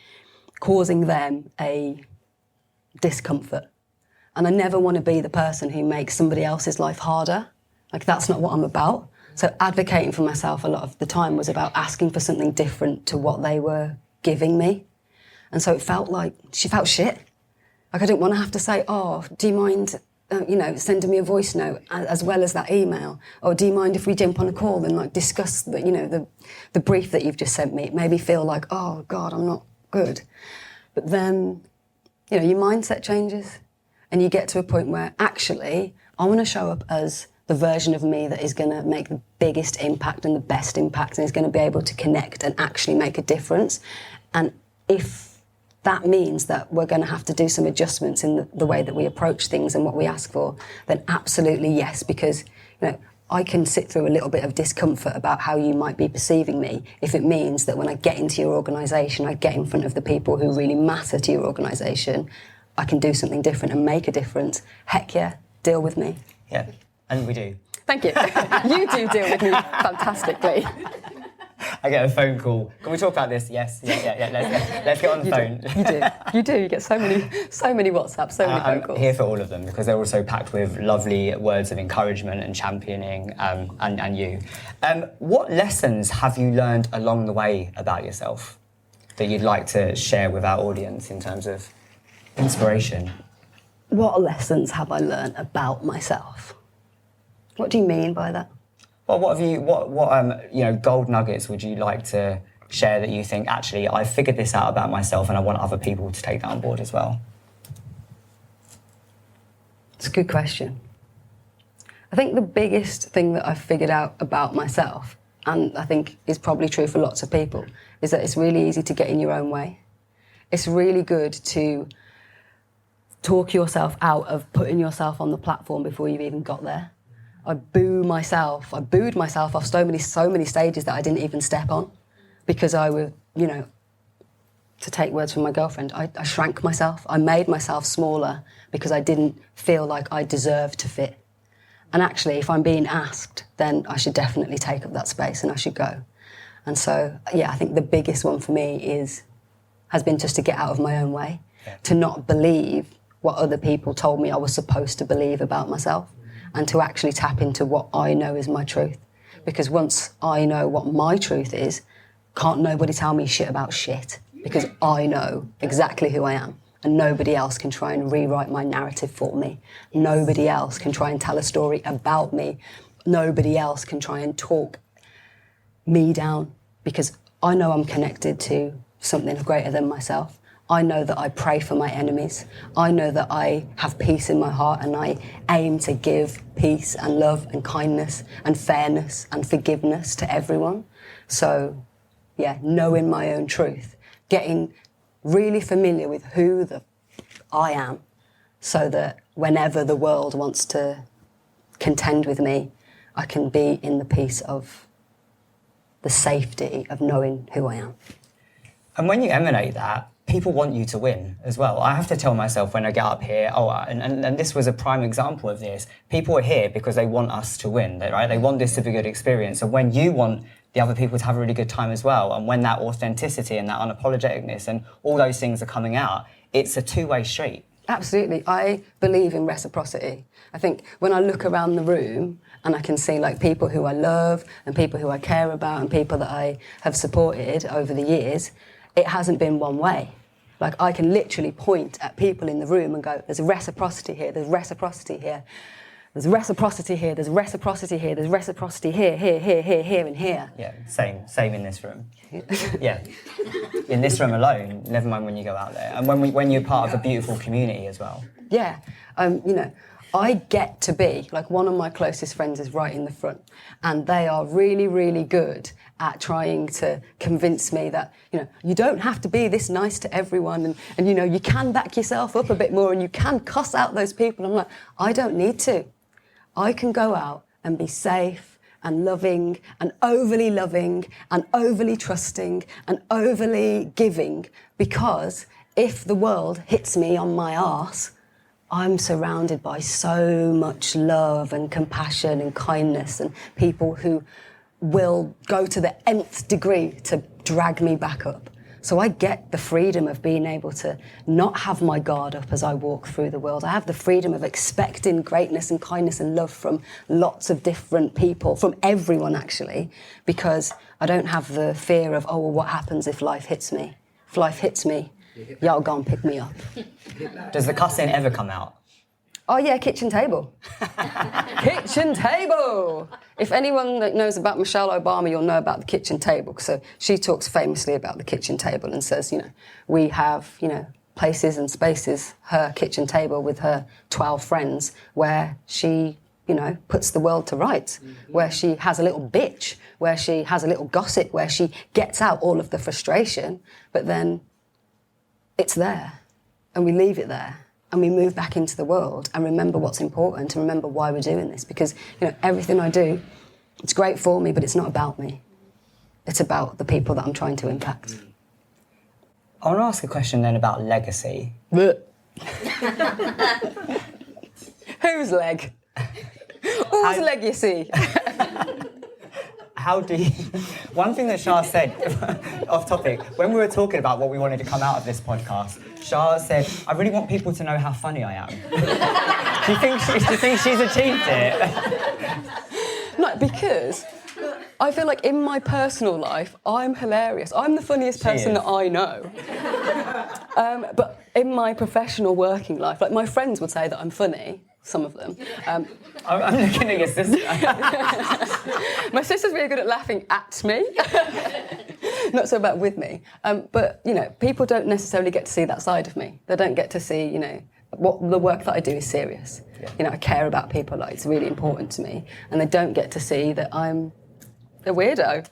Speaker 3: causing them a discomfort. And I never want to be the person who makes somebody else's life harder. Like, that's not what I'm about. So advocating for myself a lot of the time was about asking for something different to what they were giving me. And so it felt like she felt shit. Like, I didn't want to have to say, oh, do you mind, sending me a voice note as well as that email? Or do you mind if we jump on a call and, like, discuss the brief that you've just sent me? It made me feel like, oh, God, I'm not good. But then, your mindset changes and you get to a point where, actually, I want to show up as the version of me that is going to make the biggest impact and the best impact and is going to be able to connect and actually make a difference. And if that means that we're going to have to do some adjustments in the way that we approach things and what we ask for, then absolutely yes, because I can sit through a little bit of discomfort about how you might be perceiving me if it means that when I get into your organisation, I get in front of the people who really matter to your organisation, I can do something different and make a difference. Heck yeah, deal with me.
Speaker 2: Yeah, and we do.
Speaker 3: Thank you. You do deal with me fantastically.
Speaker 2: I get a phone call. Can we talk about this? Yes. Yeah. Let's get on the phone.
Speaker 3: You do. You get so many WhatsApps, so many phone calls.
Speaker 2: I'm here for all of them because they're also packed with lovely words of encouragement and championing, and you. What lessons have you learned along the way about yourself that you'd like to share with our audience in terms of inspiration?
Speaker 3: What lessons have I learned about myself? What do you mean by that?
Speaker 2: Well, what gold nuggets would you like to share that you think, actually, I figured this out about myself and I want other people to take that on board as well?
Speaker 3: It's a good question. I think the biggest thing that I've figured out about myself, and I think is probably true for lots of people, is that it's really easy to get in your own way. It's really good to talk yourself out of putting yourself on the platform before you've even got there. I booed myself off so many stages that I didn't even step on because I was, to take words from my girlfriend, I shrank myself. I made myself smaller because I didn't feel like I deserved to fit. And actually, if I'm being asked, then I should definitely take up that space and I should go. And so, yeah, I think the biggest one for me has been just to get out of my own way, to not believe what other people told me I was supposed to believe about myself, and to actually tap into what I know is my truth. Because once I know what my truth is, can't nobody tell me shit about shit, because I know exactly who I am. And nobody else can try and rewrite my narrative for me. Nobody else can try and tell a story about me. Nobody else can try and talk me down, because I know I'm connected to something greater than myself. I know that I pray for my enemies. I know that I have peace in my heart, and I aim to give peace and love and kindness and fairness and forgiveness to everyone. So, yeah, knowing my own truth, getting really familiar with who I am, so that whenever the world wants to contend with me, I can be in the peace of the safety of knowing who I am.
Speaker 2: And when you emanate that, people want you to win as well. I have to tell myself when I get up here, and this was a prime example of this, people are here because they want us to win, right? They want this to be a good experience. And when you want the other people to have a really good time as well, and when that authenticity and that unapologeticness and all those things are coming out, it's a two-way street.
Speaker 3: Absolutely. I believe in reciprocity. I think when I look around the room and I can see like people who I love and people who I care about and people that I have supported over the years, it hasn't been one way. Like, I can literally point at people in the room and go, there's reciprocity here, there's reciprocity here, there's reciprocity here, there's reciprocity here, there's reciprocity here, here, and here.
Speaker 2: Yeah, same in this room. Yeah, in this room alone, never mind when you go out there. And when you're part of a beautiful community as well.
Speaker 3: Yeah, you know, I get to be, like, one of my closest friends is right in the front, and they are really, really good at trying to convince me that, you know, you don't have to be this nice to everyone, and you know, you can back yourself up a bit more and you can cuss out those people. I'm like, I don't need to. I can go out and be safe and loving and overly trusting and overly giving, because if the world hits me on my arse, I'm surrounded by so much love and compassion and kindness and people who will go to the nth degree to drag me back up. So I get the freedom of being able to not have my guard up as I walk through the world. I have the freedom of expecting greatness and kindness and love from lots of different people, from everyone actually, because I don't have the fear of, oh, well, what happens if life hits me? If life hits me, y'all go and pick me up.
Speaker 2: Does the cussing ever come out?
Speaker 3: Oh yeah, kitchen table. Kitchen table! If anyone that knows about Michelle Obama, you'll know about the kitchen table. So she talks famously about the kitchen table and says, you know, we have, you know, places and spaces, her kitchen table with her 12 friends, where she, you know, puts the world to rights, where she has a little bitch, where she has a little gossip, where she gets out all of the frustration, but then it's there, and we leave it there. And we move back into the world and remember what's important and remember why we're doing this. Because, you know, everything I do, it's great for me, but it's not about me. It's about the people that I'm trying to impact.
Speaker 2: I want to ask a question then about legacy.
Speaker 3: Whose leg? Whose leg you see?
Speaker 2: How do you... One thing that Char said, off topic, when we were talking about what we wanted to come out of this podcast, Char said, I really want people to know how funny I am. Do you think she's achieved it?
Speaker 3: No, because I feel like in my personal life, I'm hilarious. I'm the funniest person that I know. But in my professional working life, like, my friends would say that I'm funny, some of them.
Speaker 2: I'm looking at your sister.
Speaker 3: My sister's really good at laughing at me, not so bad with me. But, you know, people don't necessarily get to see that side of me. They don't get to see, you know, what the work that I do is serious. Yeah. You know, I care about people, like, it's really important to me. And they don't get to see that I'm a weirdo.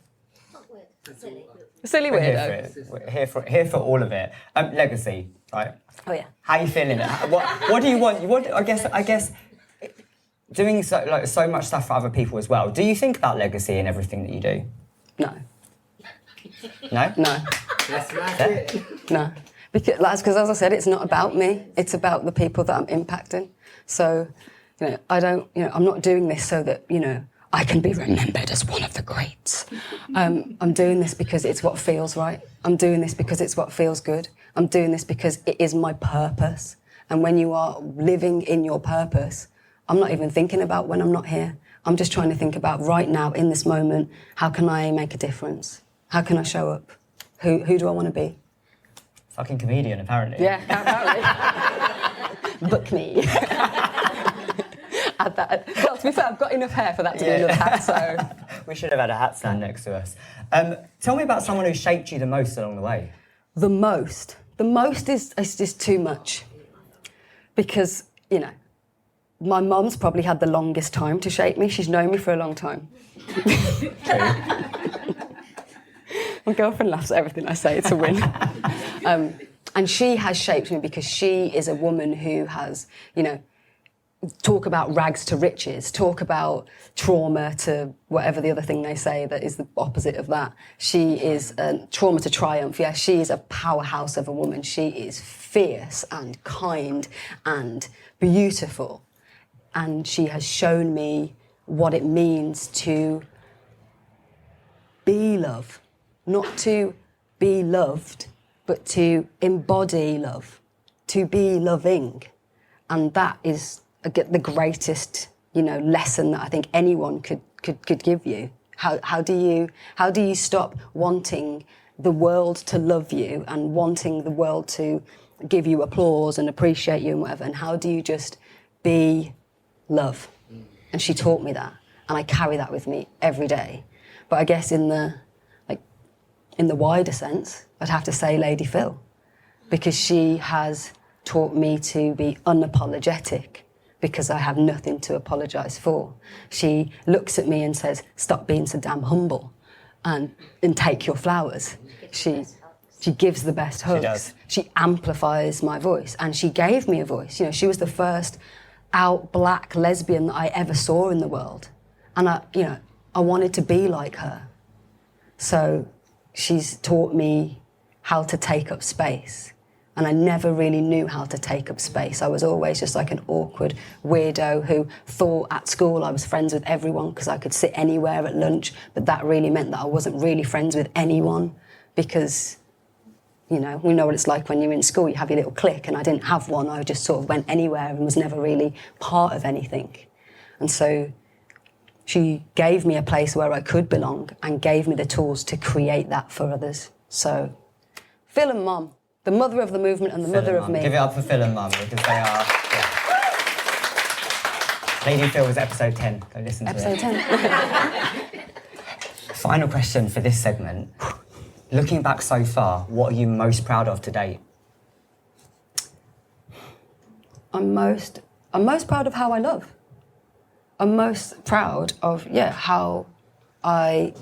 Speaker 5: Not weird, silly.
Speaker 3: A silly weirdo.
Speaker 2: We're here for all of it. Legacy, right?
Speaker 3: Oh, yeah.
Speaker 2: How are you feeling? What do you want? I guess doing so much stuff for other people as well. Do you think about legacy in everything that you do?
Speaker 3: No.
Speaker 2: No?
Speaker 3: No.
Speaker 1: Let's smash it.
Speaker 3: No, because as I said, it's not about me. It's about the people that I'm impacting. So, I'm not doing this so that, I can be remembered as one of the greats. I'm doing this because it's what feels right. I'm doing this because it's what feels good. I'm doing this because it is my purpose. And when you are living in your purpose, I'm not even thinking about when I'm not here. I'm just trying to think about right now, in this moment, how can I make a difference? How can I show up? Who do I want to be?
Speaker 2: Fucking comedian, apparently.
Speaker 3: Yeah, apparently. Book me. Add that. Well, to be fair, I've got enough hair for that to be another hat, so...
Speaker 2: We should have had a hat stand next to us. Tell me about someone who shaped you the most along the way.
Speaker 3: The most is just too much. Because, my mum's probably had the longest time to shape me. She's known me for a long time. My girlfriend laughs at everything I say. It's a win. And she has shaped me because she is a woman who has, talk about rags to riches, talk about trauma to whatever the other thing they say that is the opposite of that. She is trauma to triumph. Yeah, she is a powerhouse of a woman. She is fierce and kind and beautiful. And she has shown me what it means to be love, not to be loved, but to embody love, to be loving. And that is the greatest, lesson that I think anyone could give you. How do you stop wanting the world to love you and wanting the world to give you applause and appreciate you and whatever? And how do you just be love? And she taught me that, and I carry that with me every day. But I guess in the wider sense, I'd have to say Lady Phil, because she has taught me to be unapologetic, because I have nothing to apologise for. She looks at me and says, stop being so damn humble and take your flowers. She gives the best hugs.
Speaker 2: She does.
Speaker 3: She amplifies my voice, and she gave me a voice. She was the first out black lesbian that I ever saw in the world. And I wanted to be like her. So she's taught me how to take up space. And I never really knew how to take up space. I was always just like an awkward weirdo who thought at school I was friends with everyone because I could sit anywhere at lunch, but that really meant that I wasn't really friends with anyone because, we know what it's like when you're in school, you have your little clique, and I didn't have one. I just sort of went anywhere and was never really part of anything. And so she gave me a place where I could belong and gave me the tools to create that for others. So, Phil and Mum. The mother of the movement and the mother of me.
Speaker 2: Give it up for Phil and Mum, because they are... Yeah. Lady Phil was episode 10. Go listen to it.
Speaker 3: Episode 10.
Speaker 2: Final question for this segment. Looking back so far, what are you most proud of to date?
Speaker 3: I'm most proud of how I love. I'm most proud of, how I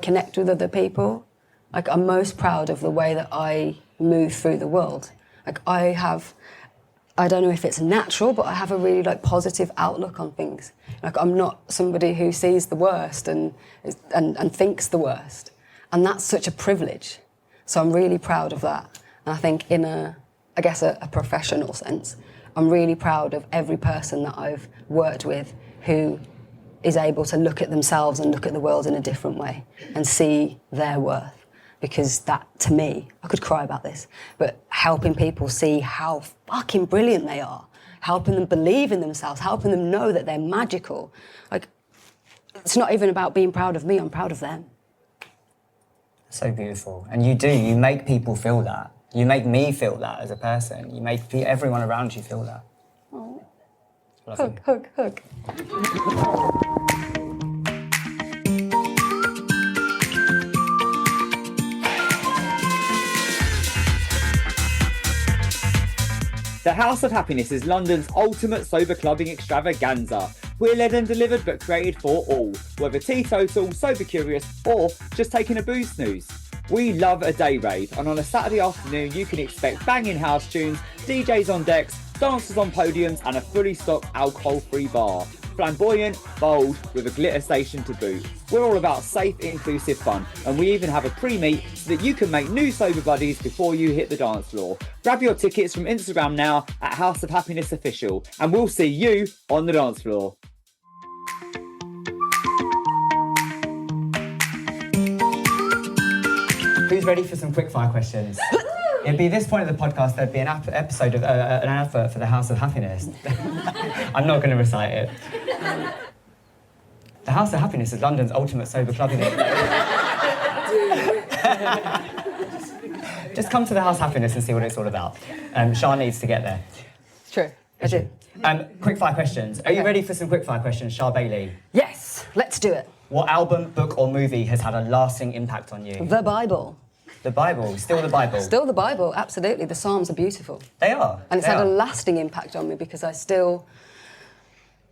Speaker 3: connect with other people. Like, I'm most proud of the way that I move through the world. Like, I don't know if it's natural, but I have a really positive outlook on things. Like, I'm not somebody who sees the worst and thinks the worst. And that's such a privilege. So I'm really proud of that. And I think in a professional sense, I'm really proud of every person that I've worked with who is able to look at themselves and look at the world in a different way and see their worth. Because that, to me, I could cry about this, but helping people see how fucking brilliant they are, helping them believe in themselves, helping them know that they're magical. Like, it's not even about being proud of me, I'm proud of them.
Speaker 2: So beautiful. And you make people feel that. You make me feel that as a person. You make everyone around you feel that.
Speaker 3: Oh.
Speaker 2: Lovely.
Speaker 3: Hug.
Speaker 1: The House of Happiness is London's ultimate sober clubbing extravaganza. We're led and delivered but created for all, whether teetotal, sober curious, or just taking a booze snooze. We love a day rave, and on a Saturday afternoon you can expect banging house tunes, DJs on decks, dancers on podiums, and a fully stocked alcohol-free bar. flamboyant, bold, with a glitter station to boot. We're all about safe, inclusive fun, and we even have a pre-meet so that you can make new sober buddies before you hit the dance floor. Grab your tickets from Instagram now at House of Happiness Official, and we'll see you on the dance floor.
Speaker 2: Who's ready for some quickfire questions? It'd be this point of the podcast, there'd be an episode of an advert for the House of Happiness. I'm not going to recite it. The House of Happiness is London's ultimate sober club, isn't it? Just come to the House of Happiness and see what it's all about. Char needs to get there.
Speaker 3: It's true, I do.
Speaker 2: Quickfire questions. Are you ready for some quickfire questions, Char Bailey?
Speaker 3: Yes, let's do it.
Speaker 2: What album, book or movie has had a lasting impact on you?
Speaker 3: The Bible.
Speaker 2: The Bible, still the Bible.
Speaker 3: Still the Bible, absolutely. The Psalms are beautiful.
Speaker 2: They are.
Speaker 3: And it's had a lasting impact on me because I still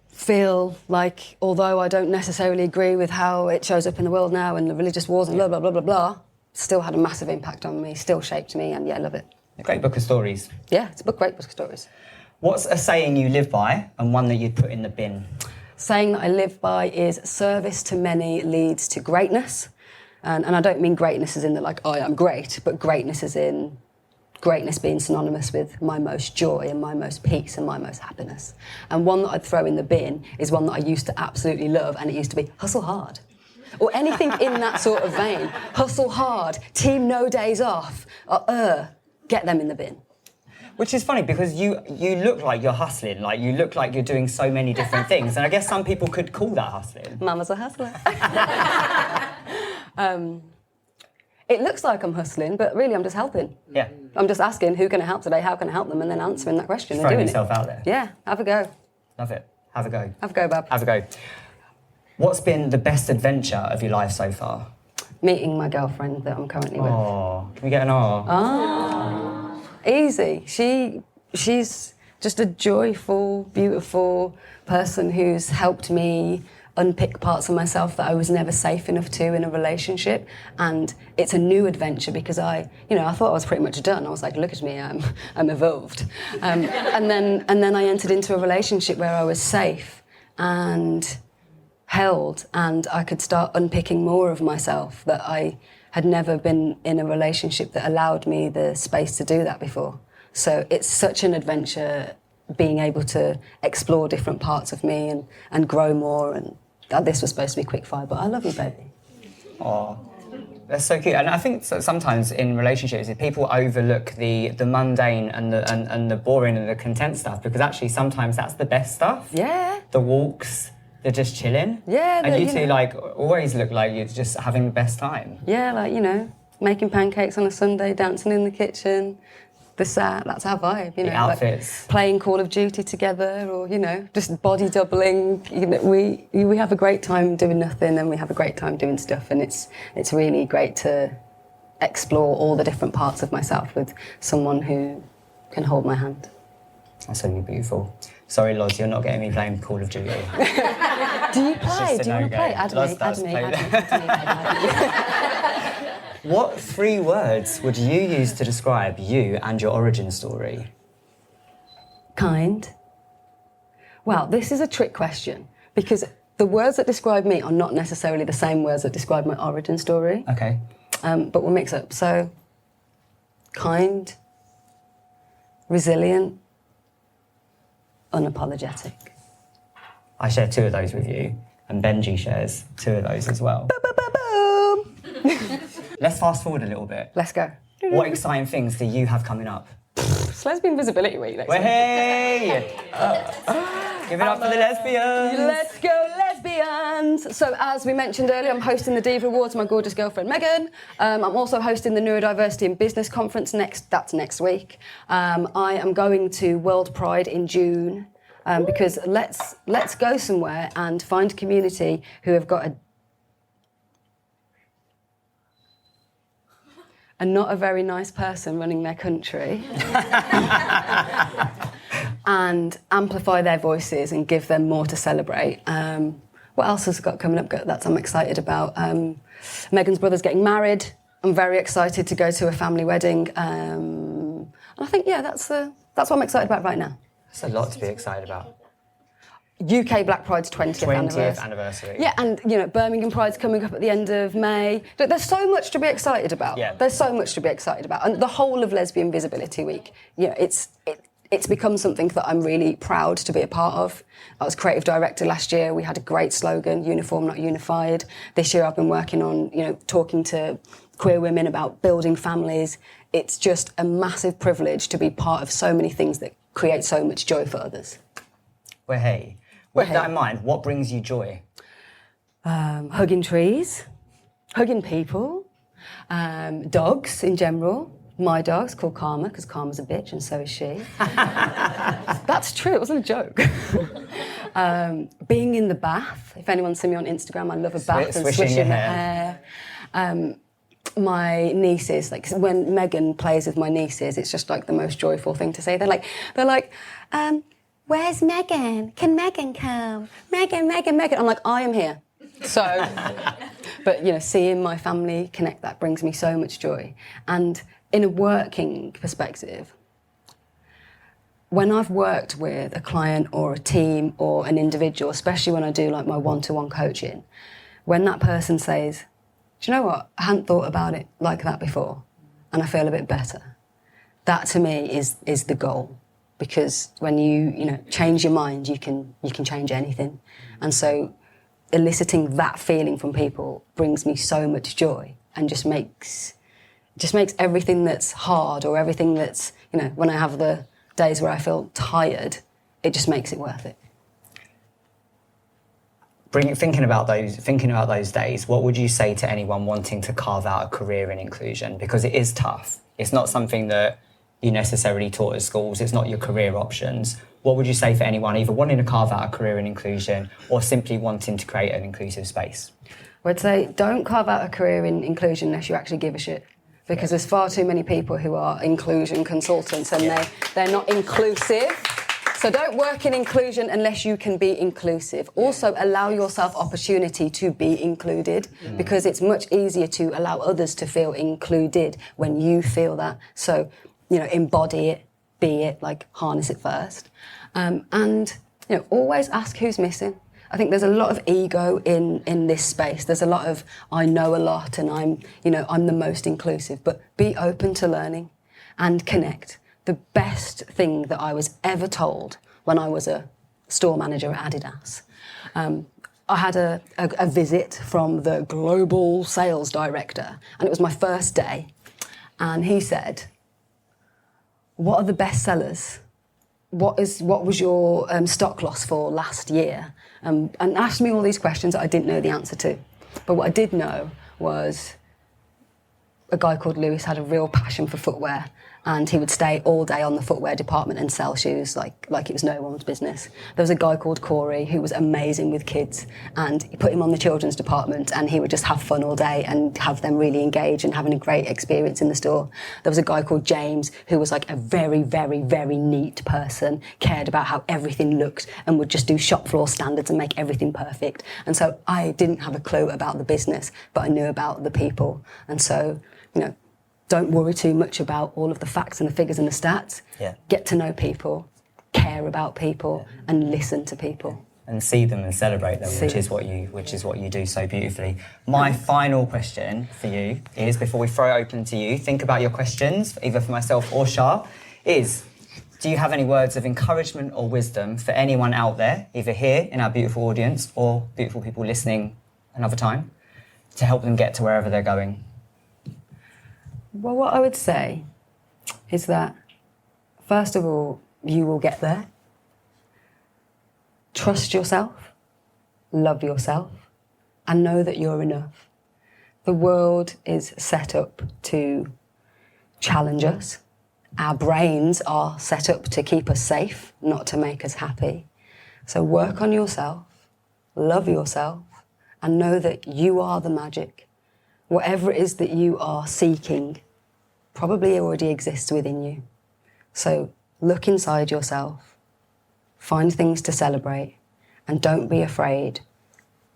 Speaker 3: feel like, although I don't necessarily agree with how it shows up in the world now and the religious wars and blah, blah, blah, blah, blah, still had a massive impact on me, still shaped me, and yeah, I love it.
Speaker 2: A great book of stories.
Speaker 3: Yeah, it's a great book of stories.
Speaker 2: What's a saying you live by and one that you'd put in the bin?
Speaker 3: Saying that I live by is service to many leads to greatness. And I don't mean greatness as in that, like, I am great, but greatness as in greatness being synonymous with my most joy and my most peace and my most happiness. And one that I'd throw in the bin is one that I used to absolutely love, and it used to be hustle hard. Or anything in that sort of vein. Hustle hard, team no days off, get them in the bin.
Speaker 2: Which is funny because you look like you're hustling, like you look like you're doing so many different things, and I guess some people could call that hustling.
Speaker 3: Mama's a hustler. It looks like I'm hustling, but really I'm just helping.
Speaker 2: Yeah.
Speaker 3: I'm just asking, who can I help today, how can I help them, and then answering that question and
Speaker 2: Throwing
Speaker 3: doing
Speaker 2: yourself
Speaker 3: it.
Speaker 2: out there.
Speaker 3: Yeah, have a go.
Speaker 2: Love it. Have a go.
Speaker 3: Have a go, Bab.
Speaker 2: Have a go. What's been the best adventure of your life so far?
Speaker 3: Meeting my girlfriend that I'm currently with.
Speaker 2: Oh, can we get an R?
Speaker 3: Easy. She's just a joyful, beautiful person who's helped me unpick parts of myself that I was never safe enough to in a relationship, and it's a new adventure because I thought I was pretty much done. I was like, look at me, I'm evolved, and then I entered into a relationship where I was safe and held, and I could start unpicking more of myself that I had never been in a relationship that allowed me the space to do that before. So it's such an adventure being able to explore different parts of me and grow more. And this was supposed to be quickfire, but I love you, baby.
Speaker 2: Oh, that's so cute. And I think sometimes in relationships, people overlook the mundane and the boring and the content stuff, because actually sometimes that's the best stuff.
Speaker 3: Yeah.
Speaker 2: The walks, they're just chilling.
Speaker 3: Yeah.
Speaker 2: And you two always look like you're just having the best time.
Speaker 3: Yeah, making pancakes on a Sunday, dancing in the kitchen. That's our vibe,
Speaker 2: The outfits.
Speaker 3: Playing Call of Duty together, or just body doubling. We have a great time doing nothing, and we have a great time doing stuff, and it's really great to explore all the different parts of myself with someone who can hold my hand.
Speaker 2: That's really beautiful. Sorry, Loz, you're not getting me playing Call of Duty.
Speaker 3: Do you play? Do you want to play? Add me.
Speaker 2: What 3 words would you use to describe you and your origin story?
Speaker 3: Kind. Well, this is a trick question, because the words that describe me are not necessarily the same words that describe my origin story.
Speaker 2: Okay.
Speaker 3: But we'll mix up. So, kind, resilient, unapologetic.
Speaker 2: I share 2 of those with you, and Benji shares 2 of those as well. Let's fast forward a little bit.
Speaker 3: Let's go.
Speaker 2: What exciting things do you have coming up?
Speaker 3: It's Lesbian Visibility Week next week.
Speaker 2: Hey! Give it up for the lesbians!
Speaker 3: Let's go, lesbians! So, as we mentioned earlier, I'm hosting the Diva Awards, my gorgeous girlfriend Megan. I'm also hosting the Neurodiversity in Business Conference next week. I am going to World Pride in June, because let's go somewhere and find a community who have got a not a very nice person running their country and amplify their voices and give them more to celebrate. What else has got coming up that I'm excited about? Megan's brother's getting married. I'm very excited to go to a family wedding. And I think, that's what I'm excited about right now.
Speaker 2: That's a lot to be excited about.
Speaker 3: UK Black Pride's 20th
Speaker 6: anniversary.
Speaker 3: Yeah, and you know, Birmingham Pride's coming up at the end of May. Look, there's so much to be excited about.
Speaker 6: Yeah.
Speaker 3: There's so much to be excited about. And the whole of Lesbian Visibility Week, you know, it's become something that I'm really proud to be a part of. I was creative director last year. We had a great slogan, uniform, not unified. This year I've been working on, you know, talking to queer women about building families. It's just a massive privilege to be part of so many things that create so much joy for others.
Speaker 6: Well, hey, with that in mind, what brings you joy?
Speaker 3: Hugging trees, hugging people, dogs in general. My dog's called Karma because Karma's a bitch and so is she. That's true, it wasn't a joke. Being in the bath. If anyone's seen me on Instagram, I love a bath and swishing the hair. My nieces, like when Megan plays with my nieces, it's just like the most joyful thing to say. They're like, where's Megan? Can Megan come? Megan. I'm like, I am here. So, but you know, seeing my family connect, that brings me so much joy. And in a working perspective, when I've worked with a client or a team or an individual, especially when I do like my one-to-one coaching, when that person says, do you know what? I hadn't thought about it like that before and I feel a bit better. That to me is the goal. Because when you change your mind, you can change anything. And so eliciting that feeling from people brings me so much joy and just makes everything that's hard or everything that's, you know, when I have the days where I feel tired, it just makes it worth it.
Speaker 6: Thinking about those days, what would you say to anyone wanting to carve out a career in inclusion? Because it is tough. It's not something that you necessarily taught at schools. It's not your career options. What would you say for anyone either wanting to carve out a career in inclusion or simply wanting to create an inclusive space?
Speaker 3: I'd say don't carve out a career in inclusion unless you actually give a shit. Because there's far too many people who are inclusion consultants and they're not inclusive. So don't work in inclusion unless you can be inclusive. Also, allow yourself opportunity to be included because it's much easier to allow others to feel included when you feel that. So, you know, embody it, be it, like harness it first. And, you know, always ask who's missing. I think there's a lot of ego in this space. There's a lot of, I know a lot and I'm the most inclusive, but be open to learning and connect. The best thing that I was ever told when I was a store manager at Adidas, I had a visit from the global sales director and it was my first day. And he said, what are the best sellers? What was your stock loss for last year? And asked me all these questions that I didn't know the answer to. But what I did know was a guy called Lewis had a real passion for footwear and he would stay all day on the footwear department and sell shoes like it was no one's business. There was a guy called Corey who was amazing with kids and he put him on the children's department and he would just have fun all day and have them really engaged and having a great experience in the store. There was a guy called James who was like a very, very, very neat person, cared about how everything looked and would just do shop floor standards and make everything perfect. And so I didn't have a clue about the business, but I knew about the people. And so, you know, don't worry too much about all of the facts and the figures and the stats.
Speaker 6: Yeah.
Speaker 3: Get to know people, care about people, and listen to people.
Speaker 6: And see them and celebrate them, which is what you do so beautifully. My final question for you is, before we throw it open to you, think about your questions, either for myself or Char, is, do you have any words of encouragement or wisdom for anyone out there, either here in our beautiful audience or beautiful people listening another time, to help them get to wherever they're going?
Speaker 3: Well, what I would say is that, first of all, you will get there. Trust yourself, love yourself, and know that you're enough. The world is set up to challenge us. Our brains are set up to keep us safe, not to make us happy. So work on yourself, love yourself, and know that you are the magic. Whatever it is that you are seeking probably already exists within you. So look inside yourself, find things to celebrate, and don't be afraid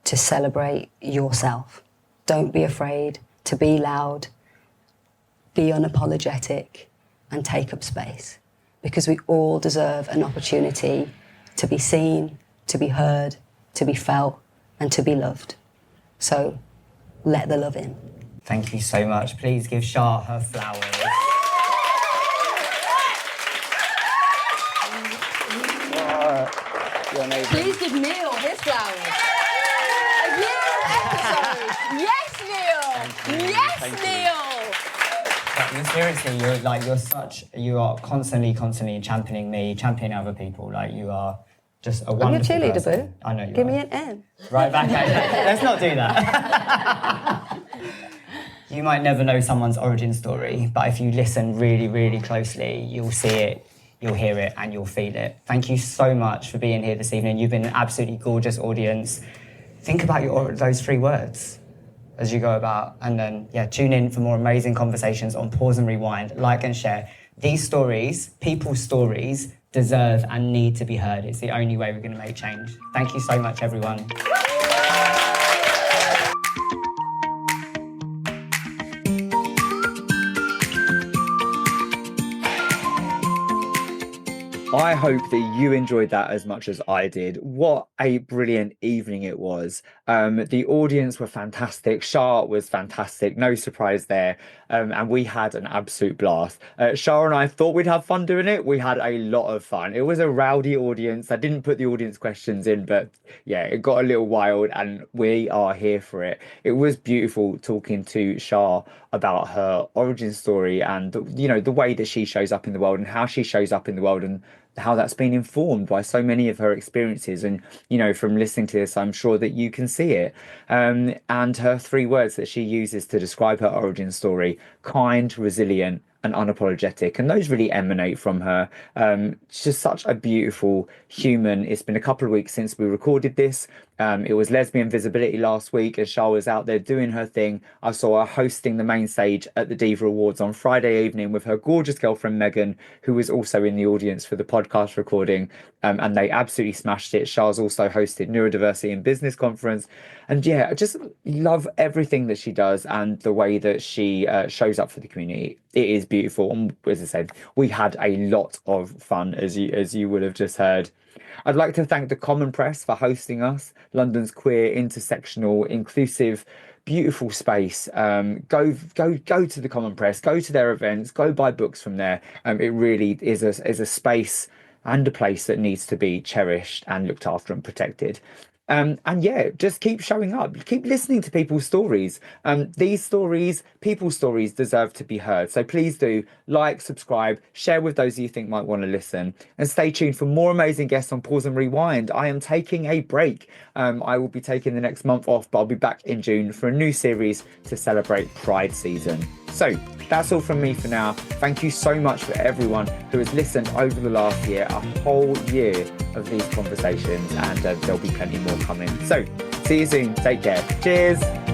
Speaker 3: to celebrate yourself. Don't be afraid to be loud, be unapologetic, and take up space. Because we all deserve an opportunity to be seen, to be heard, to be felt, and to be loved. So let the love in.
Speaker 6: Thank you so much. Please give Char her flowers.
Speaker 3: Please give Neil his flowers. A year episode. Yes, Neil. Yes, Neil.
Speaker 6: Seriously, you are constantly championing me, championing other people. Like, you are just a wonderful
Speaker 3: I'm your cheerleader,
Speaker 6: person.
Speaker 3: boo.
Speaker 6: I know you
Speaker 3: Give
Speaker 6: are.
Speaker 3: me an N.
Speaker 6: Right back at you. Let's not do that. You might never know someone's origin story, but if you listen really, really closely, you'll see it, you'll hear it, and you'll feel it. Thank you so much for being here this evening. You've been an absolutely gorgeous audience. Think about those 3 words as you go about, and then, tune in for more amazing conversations on Pause and Rewind. Like and share. These stories, people's stories, deserve and need to be heard. It's the only way we're going to make change. Thank you so much, everyone.
Speaker 1: I hope that you enjoyed that as much as I did. What a brilliant evening it was. The audience were fantastic. Char was fantastic. No surprise there. And we had an absolute blast. Char and I thought we'd have fun doing it. We had a lot of fun. It was a rowdy audience. I didn't put the audience questions in, but it got a little wild and we are here for it. It was beautiful talking to Char about her origin story and, the way that she shows up in the world and how she shows up in the world and how that's been informed by so many of her experiences. And, from listening to this, I'm sure that you can see it. And her 3 words that she uses to describe her origin story: kind, resilient, and unapologetic. And those really emanate from her. She's just such a beautiful human. It's been a couple of weeks since we recorded this. It was Lesbian Visibility last week as Char was out there doing her thing. I saw her hosting the main stage at the Diva Awards on Friday evening with her gorgeous girlfriend Megan, who was also in the audience for the podcast recording. And they absolutely smashed it. Char's also hosted Neurodiversity and Business Conference. And I just love everything that she does and the way that she shows up for the community. It is beautiful. And as I said, we had a lot of fun, as you would have just heard. I'd like to thank the Common Press for hosting us, London's queer, intersectional, inclusive, beautiful space. Go to the Common Press, go to their events, go buy books from there. It really is a space and a place that needs to be cherished and looked after and protected. Just keep showing up, keep listening to people's stories. These stories, people's stories, deserve to be heard. So please do like, subscribe, share with those you think might want to listen, and stay tuned for more amazing guests on Pause and Rewind. I am taking a break. I will be taking the next month off, but I'll be back in June for a new series to celebrate Pride season. So that's all from me for now. Thank you so much for everyone who has listened over the last year, a whole year of these conversations, and there'll be plenty more coming. So see you soon. Take care. Cheers.